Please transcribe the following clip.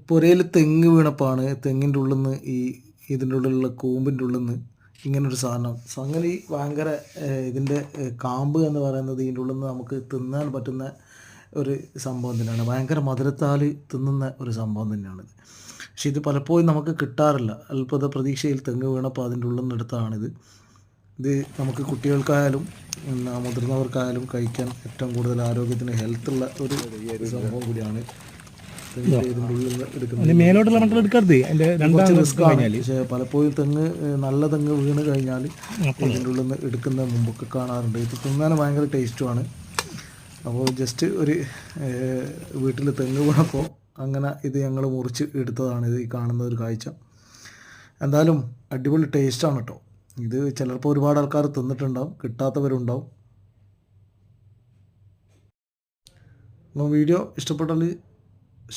പുരയിൽ തെങ്ങ് വീണപ്പാണ് തെങ്ങിൻ്റെ ഉള്ളിൽ നിന്ന് ഇതിൻ്റെ ഉള്ളിലുള്ള കൂമ്പിൻ്റെ ഉള്ളിൽ നിന്ന് ഇങ്ങനൊരു സാധനം സംഗതി ഭയങ്കര ഇതിൻ്റെ കാമ്പ് എന്ന് പറയുന്നത് ഇതിൻ്റെ ഉള്ളിൽ നിന്ന് നമുക്ക് തിന്നാൻ പറ്റുന്ന ഒരു സംഭവം തന്നെയാണ്. ഭയങ്കര മധുരത്താൽ തിന്നുന്ന ഒരു സംഭവം തന്നെയാണിത്. പക്ഷെ ഇത് പലപ്പോഴും നമുക്ക് കിട്ടാറില്ല. അല്പത പ്രതീക്ഷയിൽ തെങ്ങ് വീണപ്പോൾ അതിൻ്റെ ഉള്ളിൽ നിന്ന് എടുത്തതാണിത്. ഇത് നമുക്ക് കുട്ടികൾക്കായാലും മുതിർന്നവർക്കായാലും കഴിക്കാൻ ഏറ്റവും കൂടുതൽ ആരോഗ്യത്തിന് ഹെൽത്തുള്ള ഒരു സംഭവം കൂടിയാണ്. ഇതിൻ്റെ ഉള്ളിൽ നിന്ന് എടുക്കുന്നത് റിസ്ക്കാണ്. പക്ഷേ പലപ്പോഴും തെങ്ങ് നല്ല തെങ്ങ് വീണ് കഴിഞ്ഞാൽ ഇതിൻ്റെ ഉള്ളിൽ നിന്ന് എടുക്കുന്ന മുമ്പൊക്കെ കാണാറുണ്ട്. ഇത് തിന്നാൻ ഭയങ്കര ടേസ്റ്റുമാണ്. അപ്പോൾ ജസ്റ്റ് ഒരു വീട്ടിൽ തെങ്ങ് വീണപ്പോൾ അങ്ങനെ ഇത് ഞങ്ങൾ മുറിച്ച് എടുത്തതാണ് ഇത് ഈ കാണുന്ന ഒരു കാഴ്ച. എന്തായാലും അടിപൊളി ടേസ്റ്റാണ് കേട്ടോ. ഇത് ചിലപ്പോൾ ഒരുപാട് ആൾക്കാർ തിന്നിട്ടുണ്ടാവും, കിട്ടാത്തവരുണ്ടാവും. അപ്പോൾ വീഡിയോ ഇഷ്ടപ്പെട്ടാൽ